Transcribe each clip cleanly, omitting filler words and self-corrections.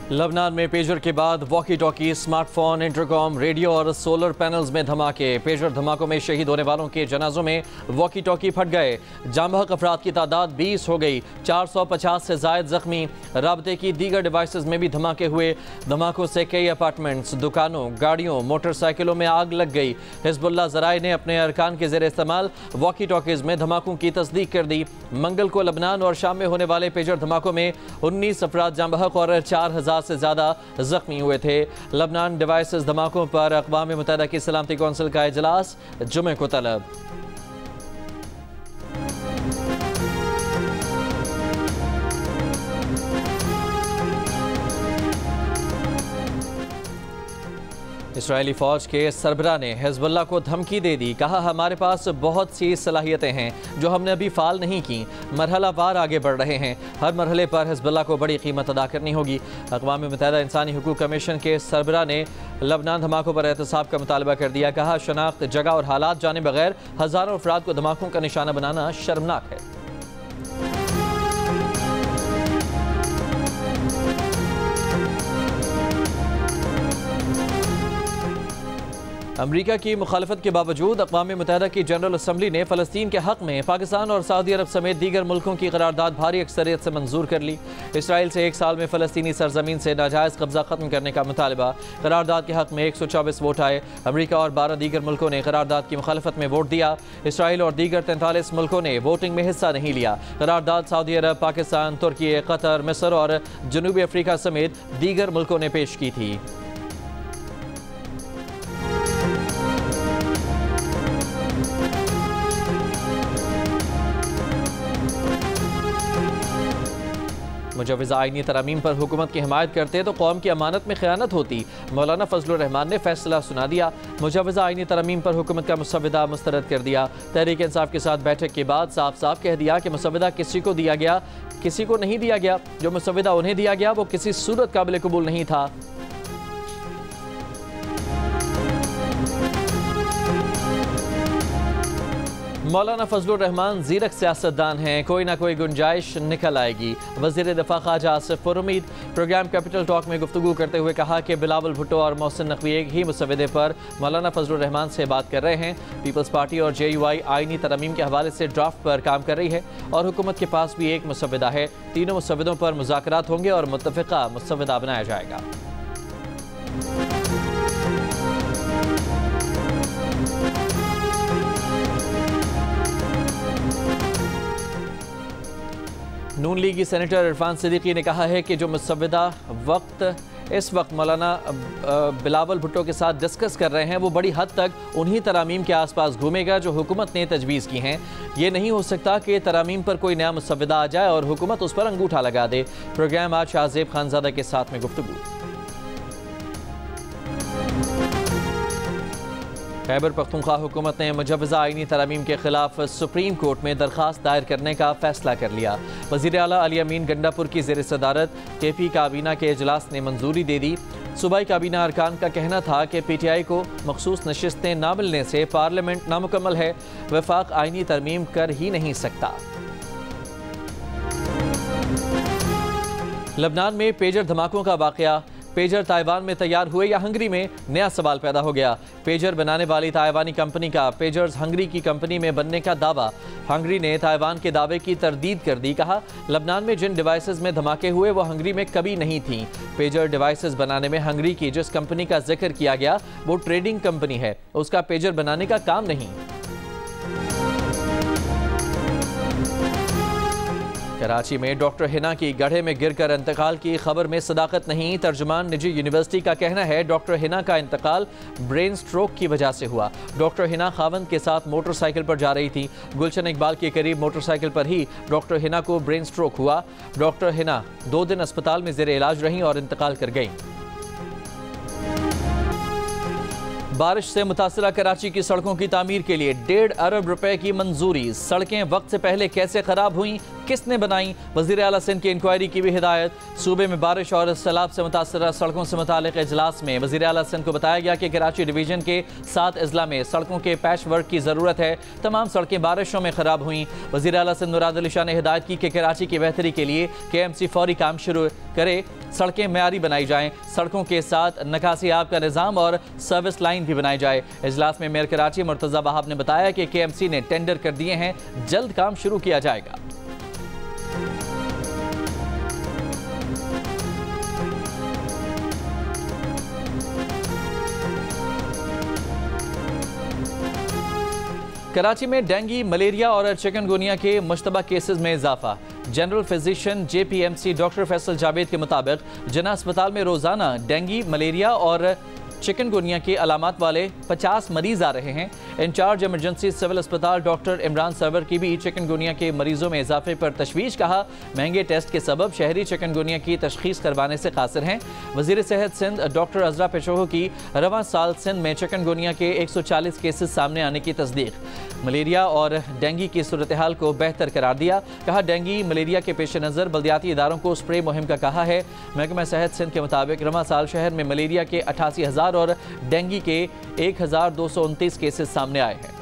लबनान में पेजर के बाद walkie talkie, smartphone, intercom, radio और सोलर पैनल्स में धमाके। पेजर धमाकों में शहीद होने वालों के जनाजों में वॉकी टॉकी फट गए। जाम-बहक अफराद की तादाद 20 हो गई। 450 से जायद जख्मी। राबते की दीगर डिवाइसेज में भी धमाके हुए। धमाकों से कई अपार्टमेंट्स, दुकानों, गाड़ियों, मोटरसाइकिलों में आग लग गई। हिजबुल्लाह ज़राए ने अपने अरकान के ज़ेरे इस्तेमाल वॉकी टॉकीज़ में धमाकों की तस्दीक कर दी। मंगल को लबनान और शाम में होने वाले पेजर धमाकों में 19 अफराद जाम-बहक और 4000 से ज्यादा जख्मी हुए थे। लबनान डिवाइसेस धमाकों पर अक़वाम मुत्तहिदा की सलामती कौंसिल का इजलास जुमे को तलब। इसराइली फ़ौज के सरबराह ने हिजबुल्लाह को धमकी दे दी। कहा, हमारे पास बहुत सी सलाहियतें हैं जो हमने अभी फ़ाल नहीं की। मरहला वार आगे बढ़ रहे हैं। हर मरहले पर हिजबुल्लाह को बड़ी कीमत अदा करनी होगी। अक़वाम मुत्तहिदा इंसानी हुकूक कमीशन के सरबराह ने लबनान धमाकों पर एहतसाब का मुतालबा कर दिया। कहा, शनाख्त, जगह और हालात जाने बगैर हज़ारों अफराद को धमाकों का निशाना बनाना शर्मनाक है। अमरीका की मुखालफत के बावजूद अक़वाम मुत्तहिदा की जनरल असम्बली ने फ़लस्तीन के हक़ में पाकिस्तान और सऊदी अरब समेत दीगर मुल्कों की करारदाद भारी अक्सरियत से मंजूर कर ली। इसराइल से 1 साल में फ़लस्तीनी सरजमीन से नाजायज़ कब्ज़ा ख़त्म करने का मुतालबा। करारदाद के हक़ में 124 वोट आए। अमरीका और 12 दीगर मुल्कों ने करारदाद की मुखालफत में वोट दिया। इसराइल और दीगर 43 मुल्कों ने वोटिंग में हिस्सा नहीं लिया। करारदाद सऊदी अरब, पाकिस्तान, तुर्की, कतर, मिस्र और जनूबी अफ्रीका समेत दीगर मुल्कों ने पेश की थी। मुजव्वज़ा आईनी तरामीम पर हुकूमत की हिमायत करते तो कौम की अमानत में ख़यानत होती। मौलाना फजलुर रहमान ने फैसला सुना दिया। मुजव्वज़ा आईनी तरामीम पर हुकूमत का मुसव्वदा मुस्तरद कर दिया। तहरीक इंसाफ के साथ बैठक के बाद साफ साफ कह दिया कि मुसव्वदा किसी को दिया गया, किसी को नहीं दिया गया। जो मुसव्वदा उन्हें दिया गया वो किसी सूरत काबिल कबूल नहीं था। मौलाना फजलुर रहमान ज़ीरक सियासतदान हैं, कोई ना कोई गुंजाइश निकल आएगी। वज़ीर दिफ़ा ख्वाजा आसिफ पुरुमीद प्रोग्राम कैपिटल टॉक में गुफ्तगू करते हुए कहा कि बिलावल भुट्टो और मोहसिन नकवी एक ही मुसव्वदे पर मौलाना फजलुर रहमान से बात कर रहे हैं। पीपल्स पार्टी और JUI आईनी तरमीम के हवाले से ड्राफ्ट पर काम कर रही है और हुकूमत के पास भी एक मुसव्वदा है। तीनों मुसव्वदों पर मुज़ाकरात होंगे और मुत्तफ़िक़ा मुसव्वदा बनाया जाएगा। नून लीगी सेनेटर इरफान सिद्दीकी ने कहा है कि जो मुसव्वदा इस वक्त मौलाना बिलावल भुट्टो के साथ डिस्कस कर रहे हैं वो बड़ी हद तक उन्हीं तरामीम के आसपास घूमेगा जो हुकूमत ने तजवीज़ की हैं। ये नहीं हो सकता कि तरामीम पर कोई नया मुसव्वदा आ जाए और हुकूमत उस पर अंगूठा लगा दे। प्रोग्राम आज शाहजेब खानज़ादा के साथ में गुफ्तगू। खैबर पख्तूनख्वा हुकूमत ने मुजव्वज़ा आईनी तरामीम के खिलाफ सुप्रीम कोर्ट में दरख्वास्त दायर करने का फैसला कर लिया। वज़ीर आला अली अमीन गंडापुर की ज़ेर सदारत KP काबीना के इजलास ने मंजूरी दे दी। सूबाई काबीना अरकान का कहना था कि PTI को मखसूस नशिस्तें ना मिलने से पार्लियामेंट नामुकम्मल है, वफाक आईनी तरमीम कर ही नहीं सकता। लबनान में पेजर धमाकों का वाक़या। पेजर ताइवान में तैयार हुए या हंगरी में, नया सवाल पैदा हो गया। पेजर बनाने वाली ताइवानी कंपनी का पेजर्स हंगरी की कंपनी में बनने का दावा। हंगरी ने ताइवान के दावे की तरदीद कर दी। कहा, लबनान में जिन डिवाइसेस में धमाके हुए वो हंगरी में कभी नहीं थी। पेजर डिवाइसेस बनाने में हंगरी की जिस कंपनी का जिक्र किया गया वो ट्रेडिंग कंपनी है, उसका पेजर बनाने का काम नहीं। कराची में डॉक्टर हिना की गड्ढे में गिरकर इंतकाल की खबर में सदाकत नहीं। तर्जुमान निजी यूनिवर्सिटी का कहना है डॉक्टर हिना का इंतकाल ब्रेन स्ट्रोक की वजह से हुआ। डॉक्टर हिना खावंद के साथ मोटरसाइकिल पर जा रही थी। गुलशन इकबाल के करीब मोटरसाइकिल पर ही डॉक्टर हिना को ब्रेन स्ट्रोक हुआ। डॉक्टर हिना 2 दिन अस्पताल में ज़ेर इलाज रहीं और इंतकाल कर गईं। बारिश से मुतासरा कराची की सड़कों की तामीर के लिए 1.5 अरब रुपए की मंजूरी। सड़कें वक्त से पहले कैसे खराब हुई, किसने बनाई, वज़ीर आला सिंध की इंक्वायरी की भी हिदायत। सूबे में बारिश और सैलाब से मुतासरा सड़कों से मुतालिक इजलास में वज़ीर आला सिंध को बताया गया कि कराची डिवीजन के 7 अजला में सड़कों के पैच वर्क की ज़रूरत है। तमाम सड़कें बारिशों में खराब हुई। वज़ीर आला सिंध मुराद अली शाह ने हिदायत की कि कराची की बेहतरी के लिए KMC फौरी काम शुरू करे, सड़कें मयारी बनाई जाएं, सड़कों के साथ निकासी आब का निज़ाम और सर्विस लाइन भी बनाई जाए। इजलास में मेयर कराची मुर्तज़ा वहाब ने बताया कि KMC ने टेंडर कर दिए हैं, जल्द काम शुरू किया जाएगा। कराची में डेंगू, मलेरिया और चिकनगुनिया के मुश्तबा केसेस में इजाफा। General physician JPMC doctor Faisal Javed के मुताबिक जना अस्पताल में रोजाना डेंगू, मलेरिया और चिकनगुनिया के अलामात वाले 50 मरीज आ रहे हैं। इंचार्ज इमरजेंसी सिविल अस्पताल डॉक्टर इमरान सरवर की भी चिकनगुनिया के मरीजों में इजाफे पर तशवीश। कहा, महंगे टेस्ट के सबब शहरी चिकनगुनिया की तशखीस करवाने से कासिर हैं। वज़ीर सेहत सिंध डॉक्टर अजरा पेशोहो की रवां साल सिंध में चिकनगुनिया के 140 केसेस सामने आने की तस्दीक। मलेरिया और डेंगू की सूरत हाल को बेहतर करार दिया। कहा, डेंगू मलेरिया के पेश नज़र बल्दियाती इदारों को स्प्रे मुहिम का कहा है। महकमा सेहत सिंध के मुताबिक रवां साल शहर में मलेरिया के 88,000 और डेंगू के 1,229 केसेस सामने आए हैं।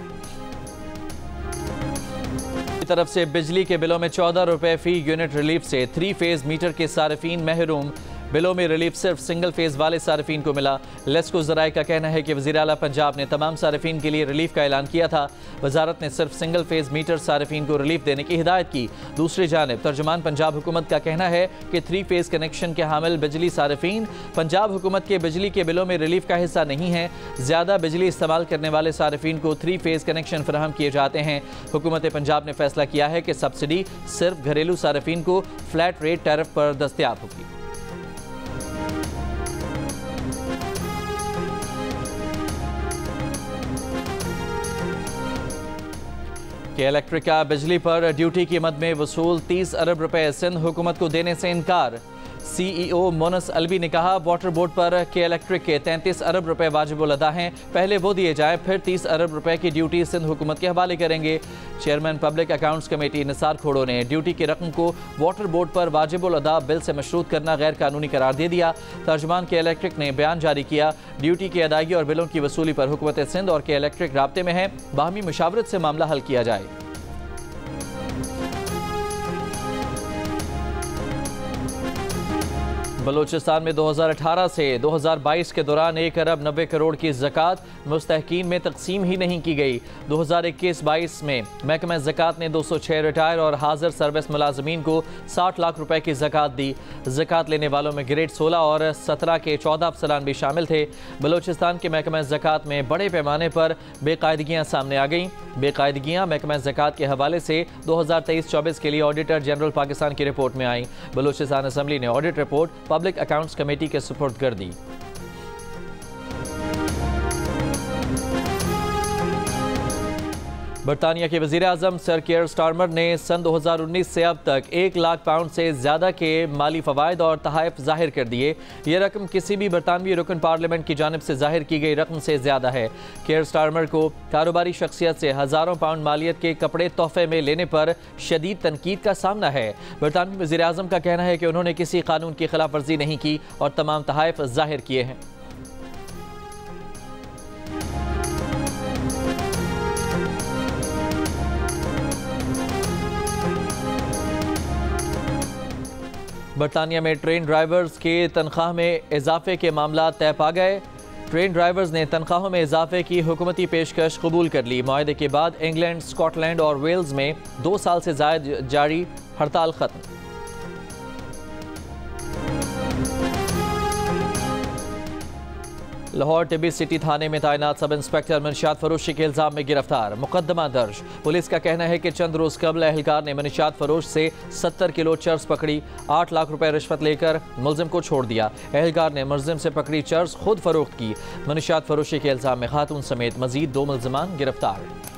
की तरफ से बिजली के बिलों में 14 रुपए फी यूनिट रिलीफ से 3 फेज मीटर के सारिफीन महरूम। बिलों में रिलीफ सिर्फ सिंगल फेज वाले सारिफीन को मिला। लेस्को ज़राए का कहना है कि वज़ीर आला पंजाब ने तमाम सारिफीन के लिए रिलीफ का ऐलान किया था। वजारत ने सिर्फ सिंगल फेज मीटर सारिफीन को रिलीफ देने की हिदायत की। दूसरी जानिब तर्जुमान पंजाब हुकूमत का कहना है कि 3 फेज कनेक्शन के हामिल बिजली सारिफीन पंजाब हुकूमत के बिजली के बिलों में रिलीफ का हिस्सा नहीं है। ज़्यादा बिजली इस्तेमाल करने वाले सारिफीन को 3 फेज कनेक्शन फराहम किए जाते हैं। हुकूमत पंजाब ने फैसला किया है कि सब्सिडी सिर्फ घरेलू सारिफीन को फ्लैट रेट टैरिफ पर दस्तयाब होगी। इलेक्ट्रिक का बिजली पर ड्यूटी की मद में वसूल 30 अरब रुपए सिंध हुकूमत को देने से इनकार। CEO मोनस अलवी ने कहा, वाटर बोर्ड पर इलेक्ट्रिक के 33 अरब रुपए वाजिबुल अदा हैं, पहले वो दिए जाएं, फिर 30 अरब रुपए की ड्यूटी सिंध हुकूमत के हवाले करेंगे। Chairman public accounts committee Nisar Khuhro ने ड्यूटी की रकम को वाटर बोर्ड पर वाजिबुल अदा बिल से मशरूत करना गैर कानूनी करार दे दिया। तर्जुमान इलेक्ट्रिक ने बयान जारी किया, ड्यूटी की अदायगी और बिलों की वसूली पर हुकूमत सिंध और इलेक्ट्रिक राब्ते में है, बाहमी मुशावरत से मामला हल किया जाए। बलूचिस्तान में 2018 से 2022 के दौरान 1 अरब 90 करोड़ की ज़कात मुस्तहकीन में तकसीम ही नहीं की गई। 2021-22 में महकमा ज़कात ने 206 रिटायर और हाजिर सर्विस मुलाजमीन को 60 लाख रुपए की ज़कात दी। ज़कात लेने वालों में ग्रेड 16 और 17 के 14 अफसरान भी शामिल थे। बलूचिस्तान के महकमा ज़कात में बड़े पैमाने पर बेकायदगियाँ सामने आ गईं। बेकायदगियाँ महकमा ज़कात के हवाले से 2023-24 के लिए ऑडिटर जनरल पाकिस्तान की रिपोर्ट में आई। बलूचिस्तान असम्बली ने audit report public accounts committee के सुपुर्द कर दी। बरतानिया के वज़ीर आज़म सर कियर स्टारमर ने सन 2019 से अब तक 1 लाख पाउंड से ज़्यादा के माली फ़वाइद और तहाइफ ज़ाहिर कर दिए। यह रकम किसी भी बरतानवी रुकन पार्लियामेंट की जानिब से ज़ाहिर की गई रकम से ज़्यादा है। कियर स्टारमर को कारोबारी शख्सियत से हज़ारों पाउंड मालियत के कपड़े तोहफे में लेने पर शदीद तनकीद का सामना है। बरतानवी वज़ीर आज़म का कहना है कि उन्होंने किसी कानून की खिलाफ वर्जी नहीं की और तमाम तहाइफ ज़ाहिर किए हैं। बरतानिया में ट्रेन ड्राइवर्स के तनख्वाह में इजाफे के मामला तय पा गए। ट्रेन ड्राइवर्स ने तनख्वाहों में इजाफे की हुकूमती पेशकश कबूल कर ली। मुआहदे के बाद इंग्लैंड, स्कॉटलैंड और वेल्स में 2 साल से ज़ायद जारी हड़ताल खत्म। लाहौर टिब्बी सिटी थाने में तैनात सब इंस्पेक्टर मनशियात फरोशी के इल्जाम में गिरफ्तार, मुकदमा दर्ज। पुलिस का कहना है कि चंद रोज कबल एहलकार ने मनशियात फरोश से 70 किलो चर्स पकड़ी, 8 लाख रुपए रिश्वत लेकर मुलजिम को छोड़ दिया। एहलकार ने मुलजिम से पकड़ी चर्स खुद फरोख्त की। मनशियात फरोशी के इल्जाम में खातून समेत मजीद 2 मुलजिमान गिरफ्तार।